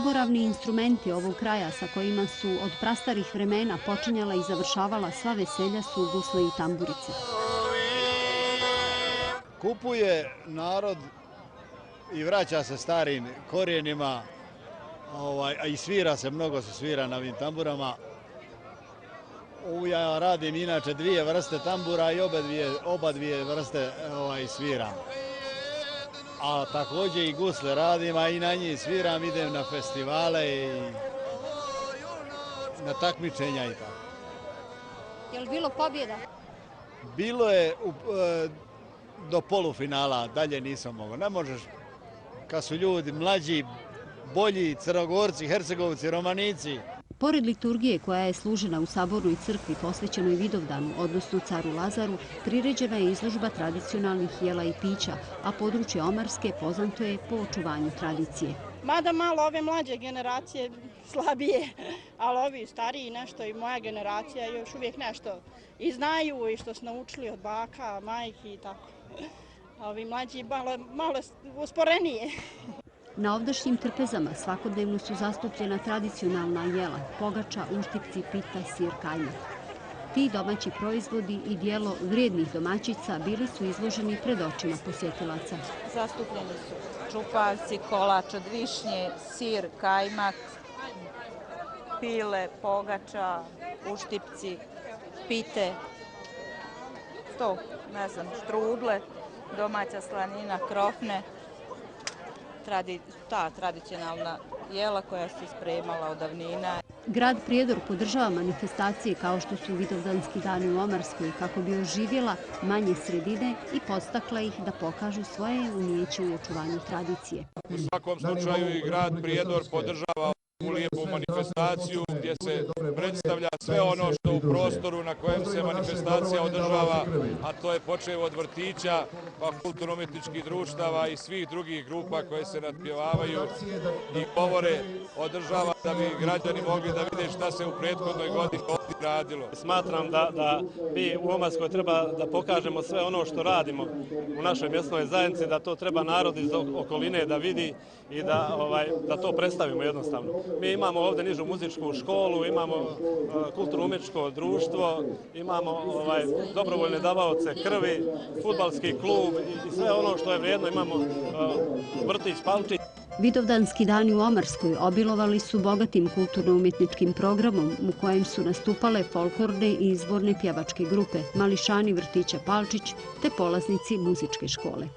zaboravni instrumenti ovog kraja sa kojima su od prastarih vremena počinjala i završavala sva veselja su gusle i tamburice. Kupuje narod i vraća se starim korijenima, a i svira se, mnogo se svira na ovim tamburama. Ja radim inače dvije vrste tambura i oba dvije vrste sviram. A također i gusle radim, a i na njih sviram, idem na festivale i na takmičenja i tako. Je li bilo pobjeda? Bilo je do polufinala, dalje nisam mogao. Ne možeš, kad su ljudi mlađi, bolji, Crnogorci, Hercegovci, Romanici. Pored liturgije koja je služena u sabornoj crkvi posvećenoj Vidovdanu, odnosno caru Lazaru, priređena je izložba tradicionalnih jela i pića, a područje Omarske poznato je po očuvanju tradicije. Mada malo ove mlađe generacije slabije, ali ovi stariji nešto i moja generacija još uvijek nešto i znaju i što su naučili od baka, majki i tako. A ovi mlađi malo usporenije. Na ovdašnjim trpezama svakodnevno su zastupljena tradicionalna jela, pogača, uštipci, pita, sir, kajmak. Ti domaći proizvodi i dijelo vrijednih domaćica bili su izloženi pred očima posjetilaca. Zastupljeni su čupavci, kolač od višnje, sir, kajmak, pile, pogača, uštipci, pite, to, ne znam, štrudle, domaća slanina, krofne. Ta tradicionalna jela koja se spremala od davnina. Grad Prijedor podržava manifestacije kao što su Vidovdanski dani u Omarskoj kako bi oživjela manje sredine i podstakla ih da pokažu svoje umijeće u očuvanju tradicije. U svakom slučaju i grad Prijedor podržava ovu lijepu manifestaciju gdje se predstavlja sve ono što u prostoru na kojem se manifestacija održava, a to je počev od vrtića, pa kulturno-umjetničkih društava i svih drugih grupa koje se natpjevavaju i govore održava da bi građani mogli da vide šta se u prethodnoj godini ovdje radilo. Smatram da mi u Omarskoj treba da pokažemo sve ono što radimo u našoj mjesnoj zajednici, da to treba narod iz okoline da vidi i da to predstavimo jednostavno. Mi imamo ovdje nižu muzičku školu, imamo kulturno-umjetničko društvo, imamo dobrovoljne davaoce krvi, fudbalski klub i sve ono što je vrijedno, imamo vrtić, palčić. Vidovdanski dani u Omarskoj obilovali su bogatim kulturno-umjetničkim programom u kojem su nastupale folklorne i izborne pjevačke grupe, mališani vrtića Palčić te polaznici muzičke škole.